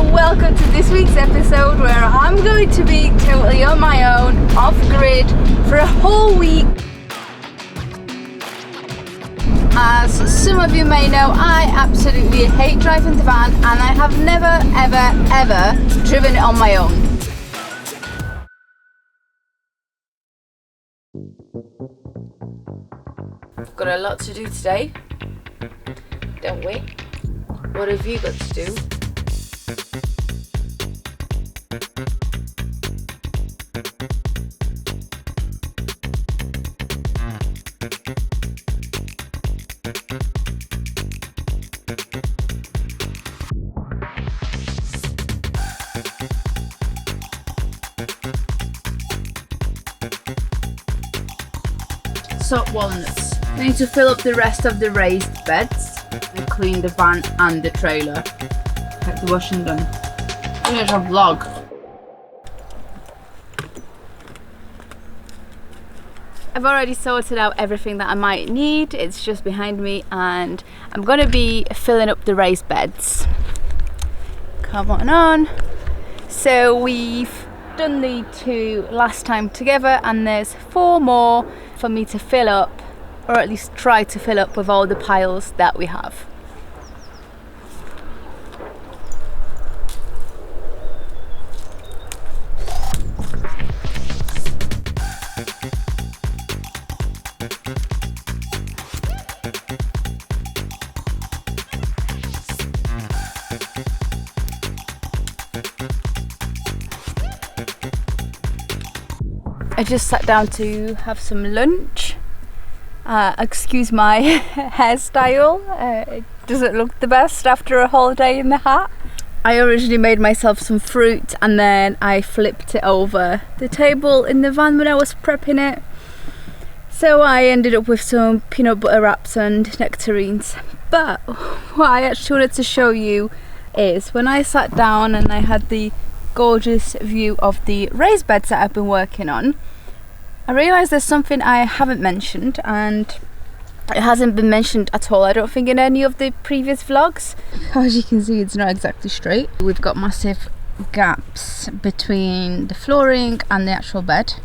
and welcome to this week's episode where I'm going to be totally on my own, off-grid, for a whole week. As some of you may know, I absolutely hate driving the van and I have never ever driven it on my own. We've got a lot to do today, don't we? What have you got to do? Salt walnuts. We need to fill up the rest of the raised beds and clean the van and the trailer. Get the washing done. Here's a vlog. I've already sorted out everything that I might need. It's just behind me and I'm going to be filling up the raised beds. Come on. So we've done the 2 last time together and there's 4 more for me to fill up, or at least try to fill up with all the piles that we have. I just sat down to have some lunch. Excuse my hairstyle, it doesn't look the best after a whole day in the hat. I originally made myself some fruit and then I flipped it over the table in the van when I was prepping it. So I ended up with some peanut butter wraps and nectarines. But what I actually wanted to show you is when I sat down and I had the gorgeous view of the raised beds that I've been working on, I realised there's something I haven't mentioned, and it hasn't been mentioned at all, I don't think, in any of the previous vlogs. As you can see, it's not exactly straight. We've got massive gaps between the flooring and the actual bed.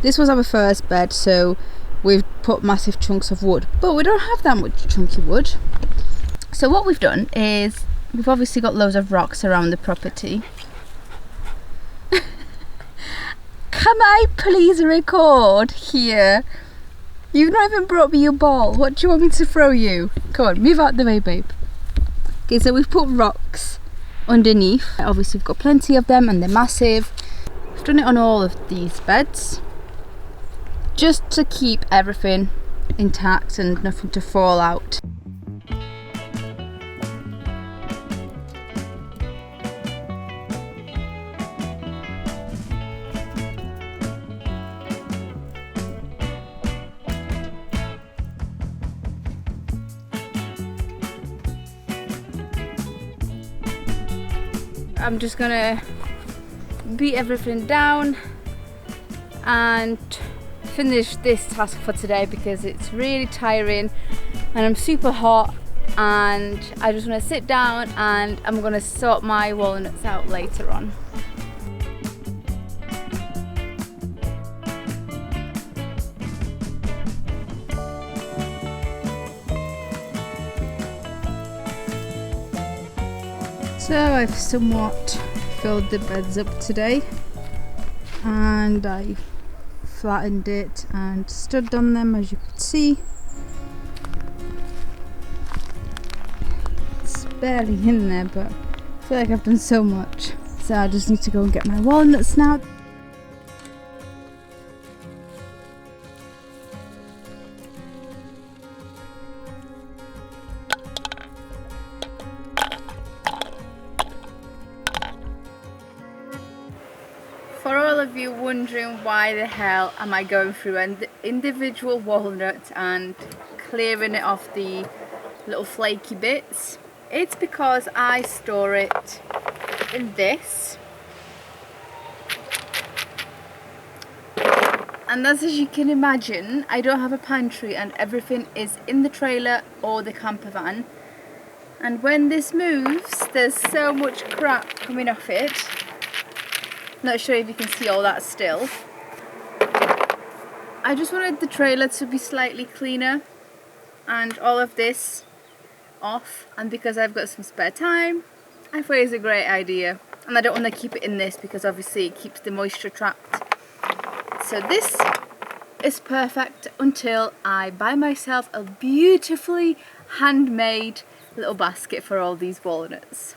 This was our first bed, so we've put massive chunks of wood, but we don't have that much chunky wood. So what we've done is we've obviously got loads of rocks around the property. Can I please record here? You've not even brought me your ball. What do you want me to throw you? Come on, move out the way, babe. Okay, so we've put rocks underneath. Obviously we've got plenty of them and they're massive. We've done it on all of these beds just to keep everything intact and nothing to fall out. I'm just gonna beat everything down and finish this task for today because it's really tiring and I'm super hot and I just want to sit down and I'm gonna sort my walnuts out later on. So I've somewhat filled the beds up today and I flattened it and stood on them, as you could see. It's barely in there, but I feel like I've done so much. So I just need to go and get my walnuts now. For all of you wondering why the hell am I going through an individual walnut and clearing it off the little flaky bits, it's because I store it in this. And as you can imagine, I don't have a pantry and everything is in the trailer or the camper van. And when this moves, there's so much crap coming off it. Not sure if you can see all that still. I just wanted the trailer to be slightly cleaner and all of this off, and because I've got some spare time, I thought it's a great idea. And I don't want to keep it in this because obviously it keeps the moisture trapped. So this is perfect until I buy myself a beautifully handmade little basket for all these walnuts.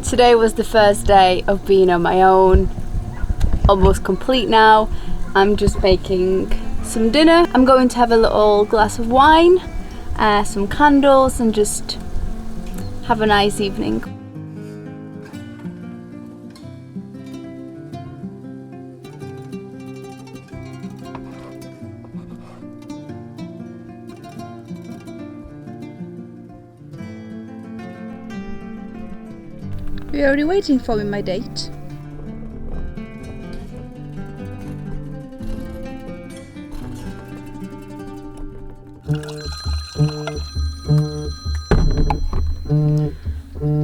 Today was the first day of being on my own, almost complete now. I'm just making some dinner. I'm going to have a little glass of wine, some candles, and just have a nice evening. You're already waiting for me, my date.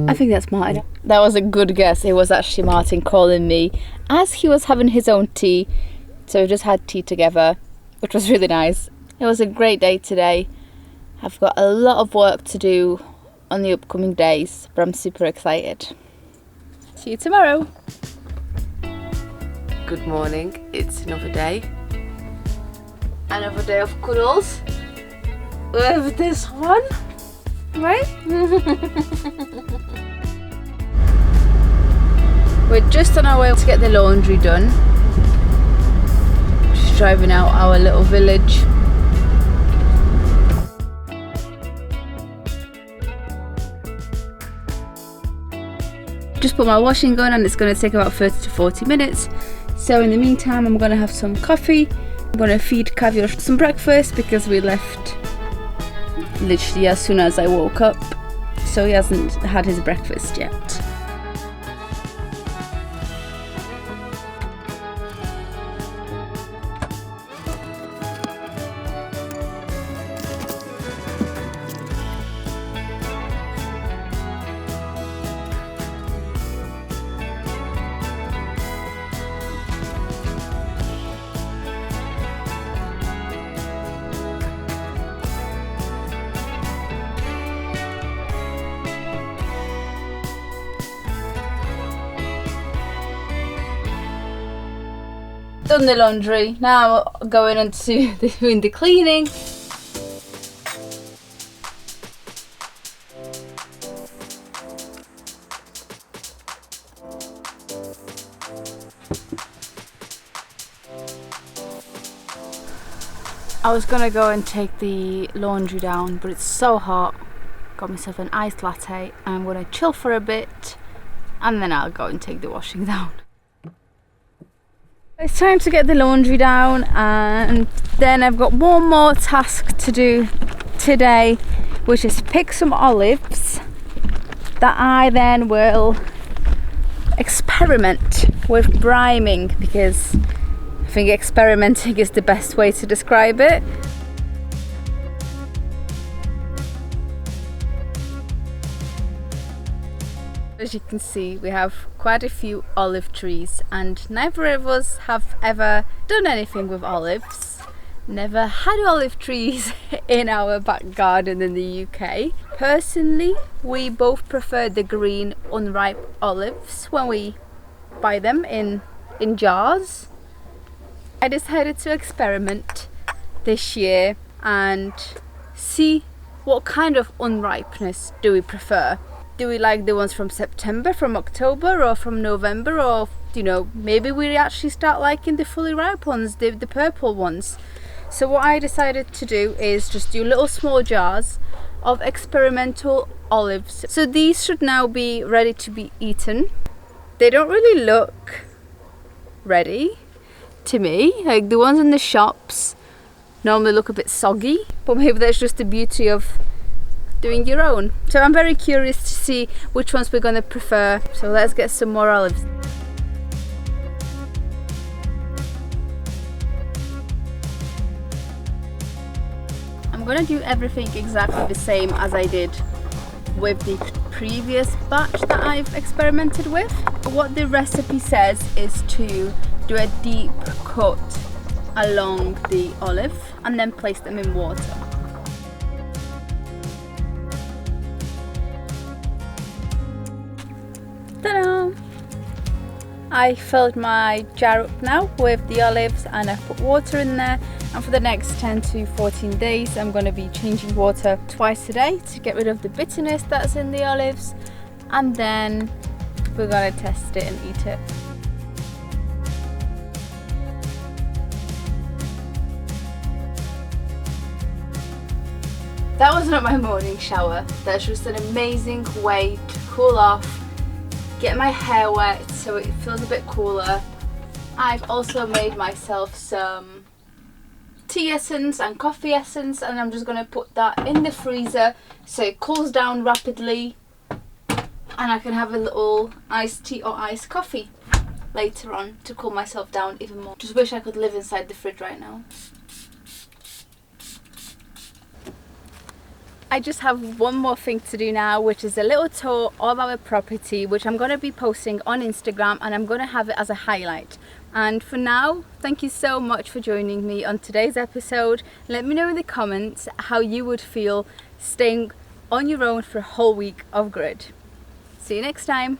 I think that's Martin. That was a good guess. It was actually Martin calling me as he was having his own tea. So we just had tea together, which was really nice. It was a great day today. I've got a lot of work to do on the upcoming days, but I'm super excited. See you tomorrow. Good morning, it's another day. Another day of cuddles with this one, right? We're just on our way to get the laundry done. Just driving out our little village. Just put my washing on and it's going to take about 30 to 40 minutes. So in the meantime, I'm going to have some coffee. I'm going to feed Caviar some breakfast because we left literally as soon as I woke up. So he hasn't had his breakfast yet. Done the laundry, now going on to doing the cleaning. I was gonna go and take the laundry down, but it's so hot. Got myself an iced latte. I'm gonna chill for a bit and then I'll go and take the washing down. It's time to get the laundry down, and then I've got one more task to do today, which is pick some olives that I then will experiment with brining, because I think experimenting is the best way to describe it. As you can see, we have quite a few olive trees, and neither of us have ever done anything with olives. Never had olive trees in our back garden in the UK. Personally, we both prefer the green unripe olives when we buy them in jars. I decided to experiment this year and see what kind of unripeness do we prefer. Do we like the ones from September, from October, or from November, or, you know, maybe we actually start liking the fully ripe ones, the purple ones. So what I decided to do is just do little small jars of experimental olives. So these should now be ready to be eaten. They don't really look ready to me. Like the ones in the shops normally look a bit soggy, but maybe that's just the beauty of doing your own. So I'm very curious to see which ones we're going to prefer. So let's get some more olives. I'm gonna do everything exactly the same as I did with the previous batch that I've experimented with. What the recipe says is to do a deep cut along the olive and then place them in water. Ta-da! I filled my jar up now with the olives and I put water in there, and for the next 10 to 14 days I'm going to be changing water twice a day to get rid of the bitterness that's in the olives, and then we're going to test it and eat it. That was not my morning shower. That's just an amazing way to cool off, get my hair wet so it feels a bit cooler. I've also made myself some tea essence and coffee essence, and I'm just going to put that in the freezer so it cools down rapidly and I can have a little iced tea or iced coffee later on to cool myself down even more. Just wish I could live inside the fridge right now. I just have one more thing to do now, which is a little tour of our property, which I'm going to be posting on Instagram, and I'm going to have it as a highlight. And for now, thank you so much for joining me on today's episode. Let me know in the comments how you would feel staying on your own for a whole week off grid. See you next time.